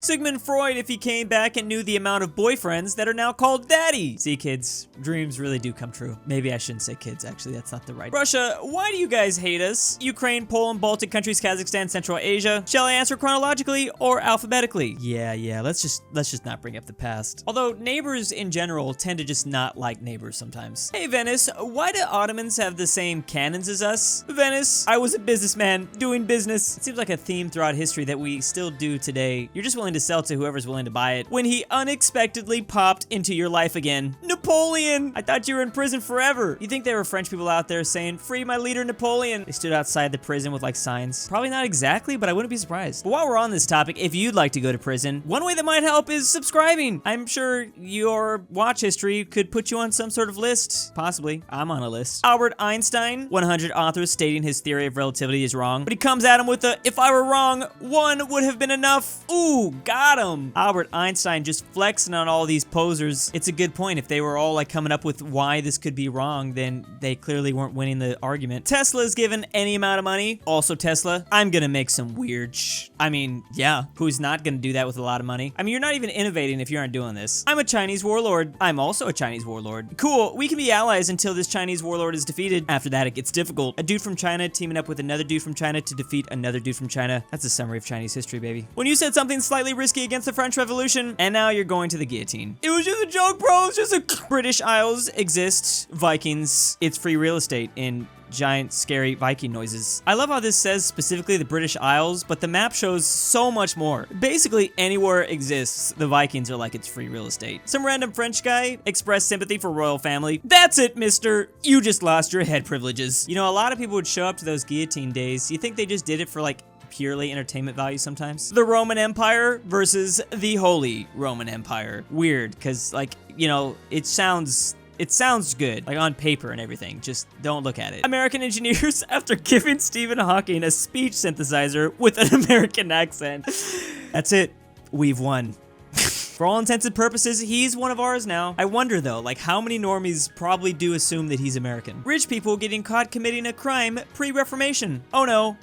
Sigmund Freud if he came back and knew the amount of boyfriends that are now called daddy. See, kids, dreams really do come true. Maybe I shouldn't say kids, actually, that's not the right. Russia, why do you guys hate us? Ukraine, Poland, Baltic countries, Kazakhstan, Central Asia. Shall I answer chronologically or alphabetically? Yeah, let's just not bring up the past. Although neighbors in general tend to just not like neighbors sometimes. Hey Venice, why do Ottomans have the same cannons as us? Venice, I was a businessman doing business. It seems like a theme throughout history that we still do today. You're just willing to sell to whoever's willing to buy it. When he unexpectedly popped into your life again. Napoleon! I thought you were in prison forever. You think there were French people out there saying, free my leader Napoleon? They stood outside the prison with like signs. Probably not exactly, but I wouldn't be surprised. But while we're on this topic, if you'd like to go to prison, one way that might help is subscribing. I'm sure your watch history could put you on some sort of list. Possibly. I'm on a list. Albert Einstein, 100 authors stating his theory of relativity is wrong, but he comes at him with a, if I were wrong, one would have been enough. Ooh, got him. Albert Einstein just flexing on all these posers. It's a good point. If they were all like coming up with why this could be wrong, then they clearly weren't winning the argument. Tesla's given any amount of money. Also Tesla, I'm gonna make some weird I mean, yeah, who's not gonna do that with a lot of money? I mean, you're not even innovating if you aren't doing this. I'm a Chinese warlord. I'm also a Chinese warlord. Cool, we can be allies until this Chinese warlord is defeated. After that, it gets difficult. A dude from China teaming up with another dude from China to defeat another dude from China. That's a summary of Chinese history, baby. When you said something slightly risky against the French Revolution, and now you're going to the guillotine. It was just a joke, bro. It's just a British Isles exist. Vikings. It's free real estate in giant, scary Viking noises. I love how this says specifically the British Isles, but the map shows so much more. Basically, anywhere exists, the Vikings are like it's free real estate. Some random French guy expressed sympathy for royal family. That's it, mister. You just lost your head privileges. You know, a lot of people would show up to those guillotine days. You think they just did it for like purely entertainment value sometimes? The Roman Empire versus the Holy Roman Empire. Weird, because like, you know, it sounds good, like on paper and everything. Just don't look at it. American engineers after giving Stephen Hawking a speech synthesizer with an American accent. That's it. We've won. For all intents and purposes, he's one of ours now. I wonder though, like how many normies probably do assume that he's American? Rich people getting caught committing a crime pre-Reformation. Oh no.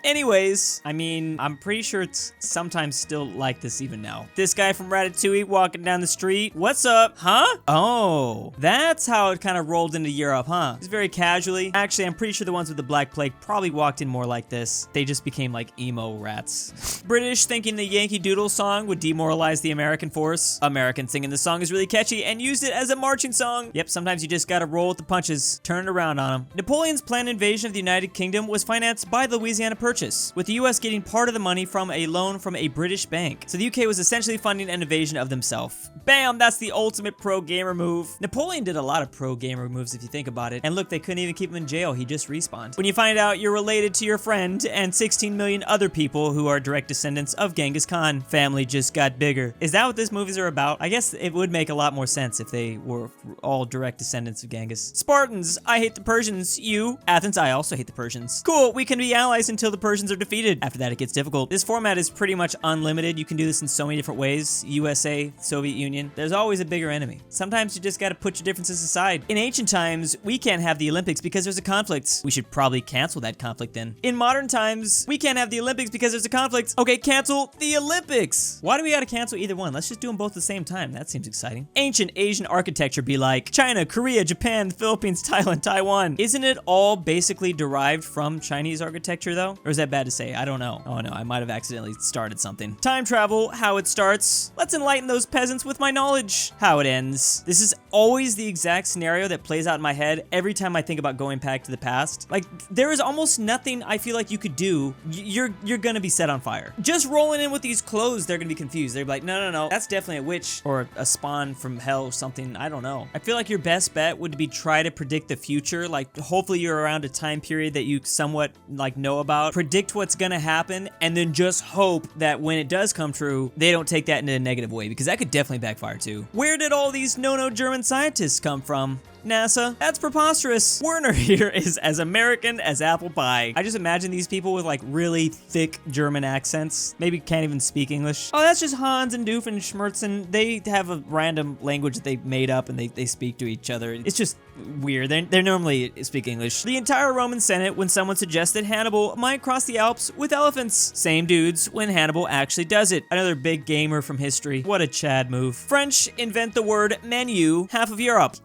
Anyways, I mean, I'm pretty sure it's sometimes still like this even now. This guy from Ratatouille walking down the street. What's up? Huh? Oh, that's how it kind of rolled into Europe, huh? Just very casually. Actually, I'm pretty sure the ones with the Black Plague probably walked in more like this. They just became like emo rats. British thinking the Yankee Doodle song would demoralize the American force. Americans thinking the song is really catchy and used it as a marching song. Yep, sometimes you just gotta roll with the punches. Turn it around on them. Napoleon's planned invasion of the United Kingdom was financed by the Louisiana Purchase, with the US getting part of the money from a loan from a British bank. So the UK was essentially funding an invasion of themselves. Bam, that's the ultimate pro-gamer move. Napoleon did a lot of pro-gamer moves if you think about it. And look, they couldn't even keep him in jail. He just respawned. When you find out you're related to your friend and 16 million other people who are direct descendants of Genghis Khan, family just got bigger. Is that what this movies are about? I guess it would make a lot more sense if they were all direct descendants of Genghis. Spartans, I hate the Persians. You? Athens, I also hate the Persians. Cool, we can be allies until the Persians are defeated. After that, it gets difficult. This format is pretty much unlimited. You can do this in so many different ways. USA, Soviet Union. There's always a bigger enemy. Sometimes you just gotta put your differences aside. In ancient times, we can't have the Olympics because there's a conflict. We should probably cancel that conflict then. In modern times, we can't have the Olympics because there's a conflict. Okay, cancel the Olympics. Why do we gotta cancel either one? Let's just do them both at the same time. That seems exciting. Ancient Asian architecture be like China, Korea, Japan, the Philippines, Thailand, Taiwan. Isn't it all basically derived from Chinese architecture though? Or is that bad to say? I don't know. Oh no, I might have accidentally started something. Time travel, how it starts. Let's enlighten those peasants with my knowledge. How it ends. This is always the exact scenario that plays out in my head every time I think about going back to the past. Like, there is almost nothing I feel like you could do. You're gonna be set on fire. Just rolling in with these clothes, they're gonna be confused. They're like, no, that's definitely a witch or a spawn from hell or something. I don't know. I feel like your best bet would be try to predict the future. Like, hopefully you're around a time period that you somewhat like know about. Predict what's gonna happen and then just hope that when it does come true, they don't take that in a negative way, because that could definitely backfire too. Where did all these no German scientists come from? NASA? That's preposterous. Werner here is as American as apple pie. I just imagine these people with like really thick German accents. Maybe can't even speak English. Oh, that's just Hans and Doof and Schmerzen. They have a random language that they made up and they speak to each other. It's just weird. They normally speak English. The entire Roman Senate when someone suggests that Hannibal might cross the Alps with elephants. Same dudes when Hannibal actually does it. Another big gamer from history. What a Chad move. French invent the word menu, half of Europe.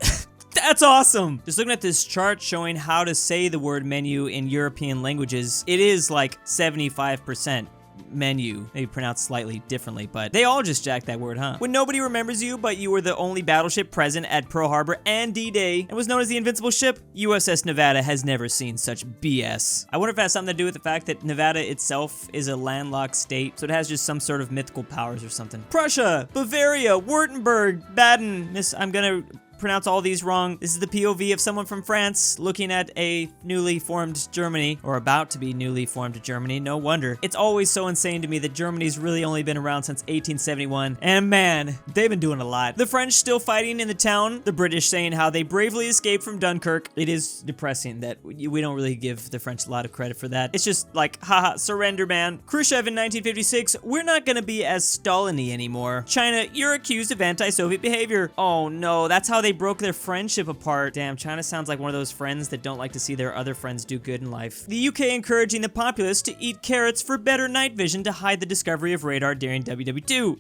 That's awesome. Just looking at this chart showing how to say the word menu in European languages, it is like 75% menu, maybe pronounced slightly differently, but they all just jacked that word, huh? When nobody remembers you, but you were the only battleship present at Pearl Harbor and D-Day and was known as the Invincible Ship, USS Nevada has never seen such BS. I wonder if it has something to do with the fact that Nevada itself is a landlocked state, so it has just some sort of mythical powers or something. Prussia, Bavaria, Württemberg, Baden, I'm gonna pronounce all these wrong. This is the POV of someone from France looking at a newly formed Germany, or about to be newly formed Germany. No wonder. It's always so insane to me that Germany's really only been around since 1871. And man, they've been doing a lot. The French still fighting in the town. The British saying how they bravely escaped from Dunkirk. It is depressing that we don't really give the French a lot of credit for that. It's just like, haha, surrender, man. Khrushchev in 1956, we're not gonna be as Stalin-y anymore. China, you're accused of anti-Soviet behavior. Oh no, that's how they broke their friendship apart. Damn, China sounds like one of those friends that don't like to see their other friends do good in life. The UK encouraging the populace to eat carrots for better night vision to hide the discovery of radar during WW2.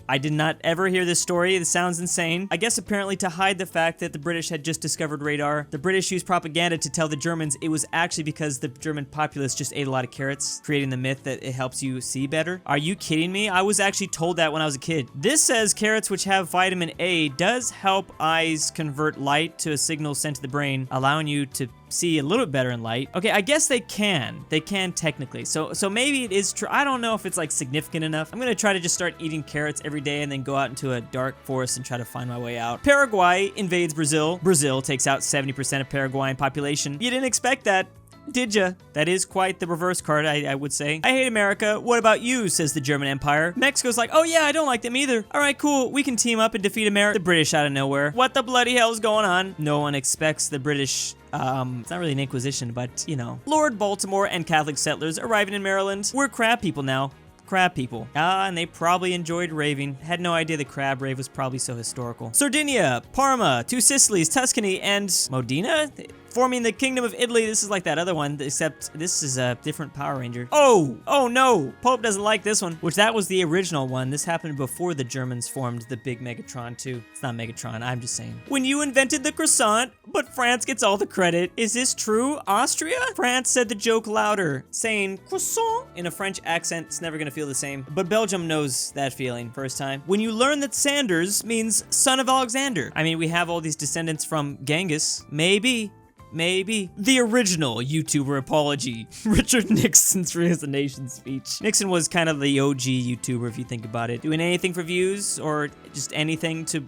I did not ever hear this story. This sounds insane. I guess apparently to hide the fact that the British had just discovered radar, the British used propaganda to tell the Germans it was actually because the German populace just ate a lot of carrots, creating the myth that it helps you see better. Are you kidding me? I was actually told that when I was a kid. This says carrots, which have vitamin A, does help eyes convert light to a signal sent to the brain, allowing you to see a little bit better in light. Okay, I guess they can. They can technically. So maybe it is true. I don't know if it's like significant enough. I'm gonna try to just start eating carrots every day and then go out into a dark forest and try to find my way out. Paraguay invades Brazil. Brazil takes out 70% of Paraguayan population. You didn't expect that, did ya? That is quite the reverse card, I would say. I hate America. What about you, says the German Empire. Mexico's like, oh yeah, I don't like them either. All right, cool. We can team up and defeat America. The British out of nowhere. What the bloody hell is going on? No one expects the British. It's not really an inquisition, but you know. Lord Baltimore and Catholic settlers arriving in Maryland. We're crab people now. Crab people. And they probably enjoyed raving. Had no idea the crab rave was probably so historical. Sardinia, Parma, two Sicilies, Tuscany, and Modena? Forming the Kingdom of Italy. This is like that other one, except this is a different Power Ranger. Oh no, Pope doesn't like this one, which that was the original one. This happened before the Germans formed the big Megatron too. It's not Megatron, I'm just saying. When you invented the croissant, but France gets all the credit. Is this true? Austria? France said the joke louder, saying croissant in a French accent. It's never gonna feel the same, but Belgium knows that feeling first time. When you learn that Sanders means son of Alexander. I mean, we have all these descendants from Genghis. Maybe. The original YouTuber apology. Richard Nixon's resignation speech. Nixon was kind of the OG YouTuber if you think about it. Doing anything for views or just anything to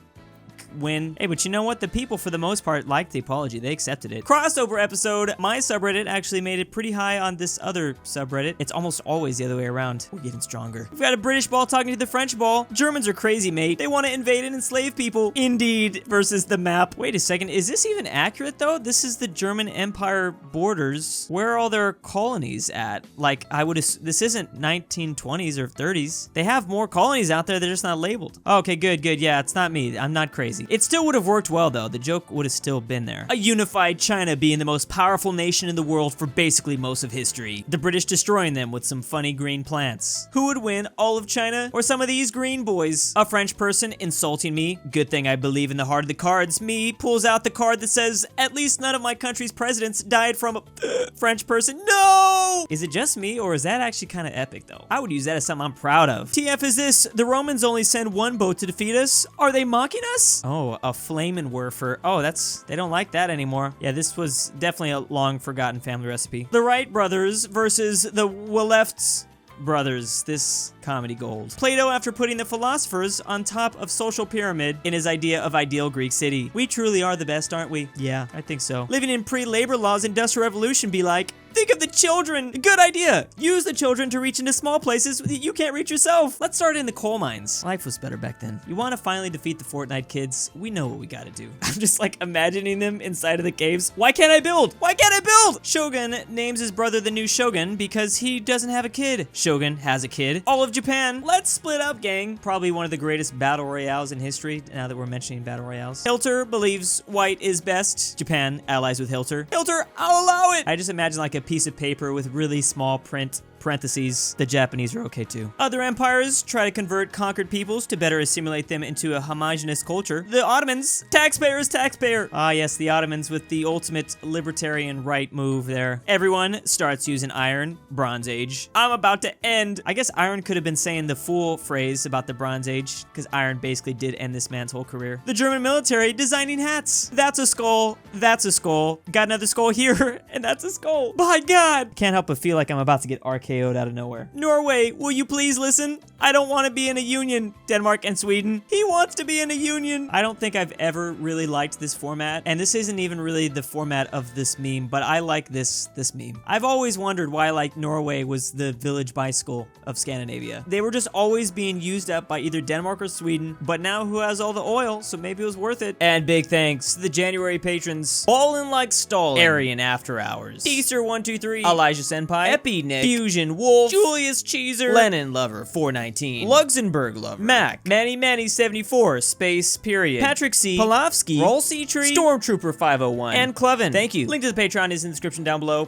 win. Hey, but you know what? The people, for the most part, liked the apology. They accepted it. Crossover episode. My subreddit actually made it pretty high on this other subreddit. It's almost always the other way around. We're getting stronger. We've got a British ball talking to the French ball. Germans are crazy, mate. They want to invade and enslave people. Indeed. Versus the map. Wait a second. Is this even accurate, though? This is the German Empire borders. Where are all their colonies at? Like, this isn't 1920s or 30s. They have more colonies out there. They're just not labeled. Okay, good. Yeah, it's not me. I'm not crazy. It still would have worked well, though. The joke would have still been there. A unified China being the most powerful nation in the world for basically most of history. The British destroying them with some funny green plants. Who would win, all of China or some of these green boys? A French person insulting me. Good thing I believe in the heart of the cards. Me pulls out the card that says, at least none of my country's presidents died from a French person. No! Is it just me, or is that actually kind of epic, though? I would use that as something I'm proud of. TF is this. The Romans only send one boat to defeat us. Are they mocking us? Oh, a Flamenwerfer. Oh, they don't like that anymore. Yeah, this was definitely a long forgotten family recipe. The Wright brothers versus the Willefts brothers. This comedy gold. Plato, after putting the philosophers on top of social pyramid in his idea of ideal Greek city. We truly are the best, aren't we? Yeah, I think so. Living in pre-labor laws, industrial revolution be like, Think of the children. Good idea. Use the children to reach into small places that you can't reach yourself. Let's start in the coal mines. Life was better back then. You want to finally defeat the Fortnite kids? We know what we gotta do. I'm just like imagining them inside of the caves. Why can't I build? Why can't I build? Shogun names his brother the new Shogun because he doesn't have a kid. Shogun has a kid. All of Japan. Let's split up, gang. Probably one of the greatest battle royales in history, now that we're mentioning battle royales. Hilter believes white is best. Japan allies with Hilter. Hilter, I'll allow it. I just imagine like a piece of paper with really small print, parentheses, the Japanese are okay too. Other empires try to convert conquered peoples to better assimilate them into a homogenous culture. The Ottomans, taxpayers, taxpayer. Ah yes, the Ottomans with the ultimate libertarian right move there. Everyone starts using iron, Bronze Age. I'm about to end. I guess iron could have been saying the full phrase about the Bronze Age, because iron basically did end this man's whole career. The German military designing hats. That's a skull, that's a skull. Got another skull here, and that's a skull. My God. Can't help but feel like I'm about to get RKO'd out of nowhere. Norway, will you please listen? I don't want to be in a union. Denmark and Sweden. He wants to be in a union. I don't think I've ever really liked this format, and this isn't even really the format of this meme, but I like this meme. I've always wondered why like Norway was the village bicycle of Scandinavia. They were just always being used up by either Denmark or Sweden, but now who has all the oil, so maybe it was worth it. And big thanks to the January patrons: BallinLikeStalin, AryanAfterHours, Easter123, Elijah Senpai, EpiNick, FusionWolf, Julius Cheeser, LenonLover 419, LuxembourgLover, Mac, Manny74, Space Period, Patrick C, Pelovski, RalseiTree, Stormtrooper 501, and ClBlr. Thank you. Link to the Patreon is in the description down below.